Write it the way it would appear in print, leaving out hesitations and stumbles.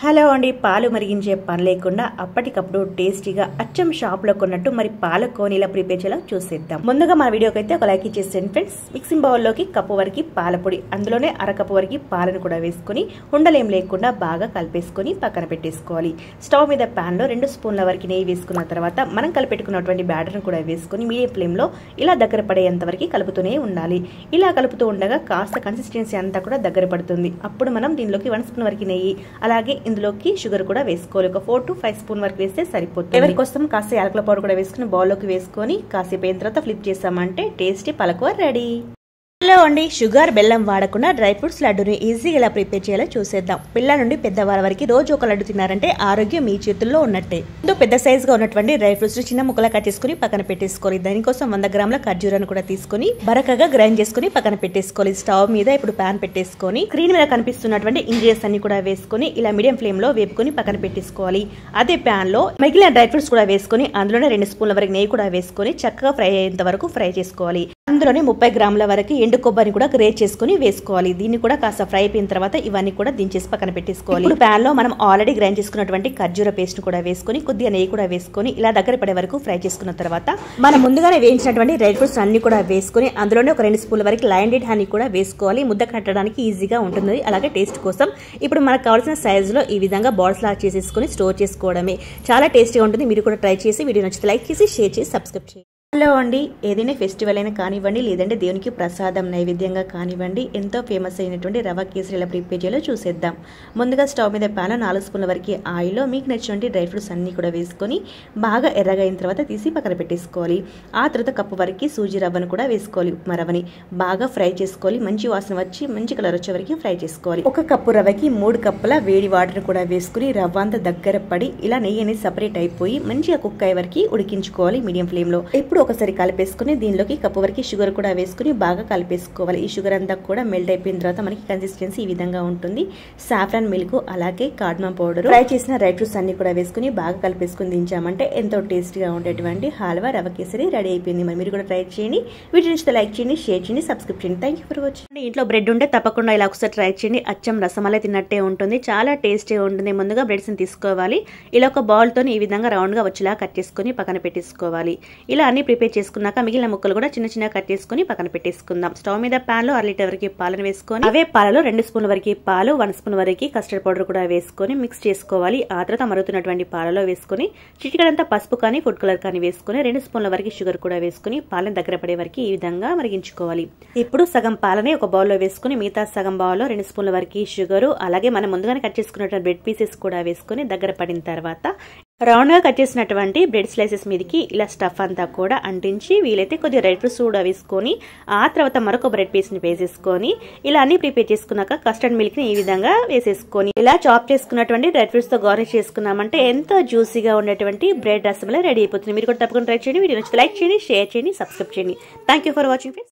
Hello అండి, పాలు మరిగించే పని లేకుండా అప్పటికప్పుడు టేస్టీగా అచ్చం షాప్లో కొన్నట్టు మరి పాల కోనీలా ప్రిపేర్ చేయాలో చూసేద్దాం. ముందుగా మన వీడియోకి అయితే ఒక లైక్ ఇచ్చేసేయండి ఫ్రెండ్స్. మిక్సింగ్ బౌల్లోకి కప్పు వరకు పాల పొడి, అందులోనే అరకప్పు వరకు పాలను కూడా వేసుకుని ఉండలేం లేకుండా బాగా కలిపేసుకుని పక్కన పెట్టేసుకోవాలి. స్టవ్ మీద ప్యాన్లో 2 స్పూన్ల వరకు నెయ్యి వేసుకున్న తర్వాత మనం కలిపెట్టుకున్నటువంటి బ్యాటర్ను కూడా వేసుకుని మీడియం ఫ్లేమ్లో ఇలా దగ్గర పడేంత వరకు కలుపుతూనే ఉండాలి. ఇలా కలుపుతూ ఉండగా కాస్త కన్సిస్టెన్సీ అంతా కూడా దగ్గర పడుతుంది. అప్పుడు మనం దీనిలోకి 1 స్పూన్ వరకు నెయ్యి, అలాగే ఇందులోకి షుగర్ కూడా వేసుకోవాలి. ఒక 4 to 5 స్పూన్ వరకు వేస్తే సరిపోతుంది. ఎవరి కోసం కాస్త యాలకుల పౌడర్ కూడా వేసుకుని బౌల్లోకి వేసుకొని కాసేపు అయిన తర్వాత ఫ్లిప్ చేసామంటే టేస్టీ పాలకోవా రెడీ. హలో అండి, షుగర్ బెల్లం వాడకుండా డ్రై ఫ్రూట్స్ లడ్డూని ఈజీగా ఎలా ప్రిపేర్ చేయాలో చూసేద్దాం. పిల్లల నుండి పెద్దవాళ్ళ వరకు రోజు ఒక లడ్డు తిన్నారంటే ఆరోగ్యం మీ చేతుల్లో ఉన్నట్టే. పెద్ద సైజుగా ఉన్నటువంటి డ్రై ఫ్రూట్స్ చిన్న ముక్కలా కట్ చేసుకుని పక్కన పెట్టేసుకోవాలి. దానికోసం 100 గ్రాముల ఖర్జూరాన్ని కూడా తీసుకుని బరకగా గ్రైండ్ చేసుకుని పక్కన పెట్టేసుకోవాలి. స్టవ్ మీద ఇప్పుడు ప్యాన్ పెట్టేసుకొని స్క్రీన్ మీద కనిపిస్తున్నటువంటి ఇంగ్రీడియంట్స్ అన్ని కూడా వేసుకుని ఇలా మీడియం ఫ్లేమ్ లో వేపుకొని పక్కన పెట్టేసుకోవాలి. అదే ప్యాన్ లో మిగిలిన డ్రై ఫ్రూట్స్ కూడా వేసుకుని అందులోనే 2 స్పూన్ల వరకు నెయ్యి కూడా వేసుకొని చక్కగా ఫ్రై అయ్యేంత వరకు ఫ్రై చేసుకోవాలి. అందులోనే 30 గ్రాముల వరకు ఎండు కొబ్బరిని కూడా గ్రేట్ చేసుకుని వేసుకోవాలి. దీన్ని కూడా కాస్త ఫ్రై అయిపోయిన తర్వాత ఇవన్నీ కూడా దించేసి పక్కన పెట్టేసుకోవాలి. ఇప్పుడు ప్యాన్ లో మనం ఆల్రెడీ గ్రైండ్ చేసుకున్నటువంటి ఖర్జూర పేస్ట్ కూడా వేసుకుని కొద్దిగా నెయ్యి కూడా వేసుకొని ఇలా దగ్గర పడే వరకు ఫ్రై చేసుకున్న తర్వాత మనం ముందుగానే వేయించినటువంటి డ్రై ఫ్రూట్స్ అన్ని కూడా వేసుకుని అందులోనే ఒక 2 స్పూన్ల వరకు లైండెడ్ హనీ కూడా వేసుకోవాలి. ముద్ద కట్టడానికి ఈజీగా ఉంటుంది. అలాగే టేస్ట్ కోసం ఇప్పుడు మనకు కావాల్సిన సైజులో ఈ విధంగా బాల్స్ లా చేసేసుకుని స్టోర్ చేసుకోవడమే. చాలా టేస్టీగా ఉంటుంది. మీరు కూడా ట్రై చేసి వీడియో నచ్చితే లైక్ చేసి షేర్ చేసి సబ్స్క్రైబ్ చేయండి. హలో అండి, ఏదైనా ఫెస్టివల్ అయినా కానివ్వండి, లేదంటే దేవునికి ప్రసాదం నైవేద్యంగా కానివ్వండి, ఎంతో ఫేమస్ అయినటువంటి రవ్వ కేసరి ఎలా ప్రిపేర్ చేయాలో చూసేద్దాం. ముందుగా స్టవ్ మీద ప్యాన్ 4 స్పూన్ల వరకు ఆయిల్లో మీకు నచ్చినటువంటి డ్రై ఫ్రూట్స్ అన్ని కూడా వేసుకొని బాగా ఎర్రగా అయిన తర్వాత తీసి పక్కన పెట్టేసుకోవాలి. ఆ తర్వాత కప్పు వరకు సూజీ రవ్వను కూడా వేసుకోవాలి. ఉప్మా రవ్వని బాగా ఫ్రై చేసుకోవాలి. మంచి వాసన వచ్చి మంచి కలర్ వచ్చే వరకు ఫ్రై చేసుకోవాలి. 1 కప్పు రవ్వకి 3 కప్పుల వేడి వాటర్ కూడా వేసుకుని రవ్వ అంతా దగ్గర పడి ఇలా నెయ్యి అనేది సపరేట్ అయిపోయి మంచిగా కుక్ అయ్యే వరకు ఉడికించుకోవాలి మీడియం ఫ్లేమ్ లో. ఇప్పుడు ఒకసారి కలిపేసుకుని దీనిలోకి కప్పు వరకు షుగర్ కూడా వేసుకుని బాగా కలిపేసుకోవాలి. ఈ షుగర్ అంతా కూడా మెల్ట్ అయిపోయిన తర్వాత మనకి కన్సిస్టెన్సీ ఈ విధంగా ఉంటుంది. సాఫ్రాన్ మిల్క్ అలాగే కార్డమమ్ పౌడర్, ఫ్రై చేసిన డ్రై ఫ్రూట్స్ అన్ని కూడా వేసుకుని బాగా కలిపేసుకుని దించామంటే ఎంతో టేస్టీగా ఉండేటువంటి హల్వా రవ్వ కేసరి రెడీ అయిపోయింది. మరి మీరు కూడా ట్రై చేయండి. వీడియో నచ్చితే లైక్ చేయండి, షేర్ చేయండి, సబ్స్క్రైబ్ చేయండి. Thank you for watching. ఇంట్లో బ్రెడ్ ఉంటే తప్పకుండా ఇలా ఒకసారి ట్రై చేయండి. అచ్చం రసమలై తిన్నట్టే ఉంటుంది. చాలా టేస్టీగా ఉంటుంది. ముందుగా బ్రెడ్స్ ని తీసుకోవాలి. ఇలా ఒక బౌల్ తో ఈ విధంగా రౌండ్ గా వచ్చేలా కట్ చేసుకుని పక్కన పెట్టేసుకోవాలి. ఇలా అన్ని ప్రిపేర్ చేసుకున్నాక మిగిలిన ముక్కలు కూడా చిన్న చిన్న కట్ చేసుకుని పక్కన పెట్టేసుకుందాం. స్టవ్ మీద ప్యాన్ లో 1 లీటర్ వరకు పాలను వేసుకొని అవే పాలలో 2 స్పూన్ల వరకు పాలు, 1 స్పూన్ వరకు కస్టర్డ్ పౌడర్ కూడా వేసుకొని మిక్స్ చేసుకోవాలి. ఆ తర్వాత మరుగుతున్నటువంటి పాలలో వేసుకుని చిటికెడంతా పసుపు కానీ ఫుడ్ కలర్ కానీ వేసుకుని 2 స్పూన్ల వరకు షుగర్ కూడా వేసుకుని పాలను దగ్గర పడే వరకు ఈ విధంగా మరిగించుకోవాలి. ఇప్పుడు సగం పాలని ఒక బౌల్లో వేసుకుని మిగతా సగం బౌల్లో 2 స్పూన్ల వరకు షుగర్, అలాగే మనం ముందుగానే కట్ చేసుకున్నటువంటి బ్రెడ్ పీసెస్ కూడా వేసుకుని దగ్గర పడిన తర్వాత రౌండ్ గా కట్ చేసినటువంటి బ్రెడ్ స్లైసెస్ మీదకి ఇలా స్టఫ్ అంతా కూడా అంటించి వీలైతే కొద్దిగా డ్రై ఫ్రూట్స్ కూడా వేసుకొని ఆ తర్వాత మరొక బ్రెడ్ పీస్ ని వేసేసుకొని ఇలా అన్ని ప్రిపేర్ చేసుకున్నాక కస్టర్డ్ మిల్క్ ని ఈ విధంగా వేసేసుకొని ఇలా చాప్ చేసుకున్నటువంటి డ్రై ఫ్రూట్స్ తో గార్నిష్ చేసుకున్నామంటే ఎంతో జ్యూసీగా ఉండేటువంటి బ్రెడ్ రసమలై రెడీ అయిపోతుంది. మీరు కూడా తప్పకుండా ట్రై చేయండి. వీడియో నచ్చితే లైక్ చేయండి, షేర్ చేయండి, సబ్స్క్రైబ్ చేయండి. Thank you for watching friends.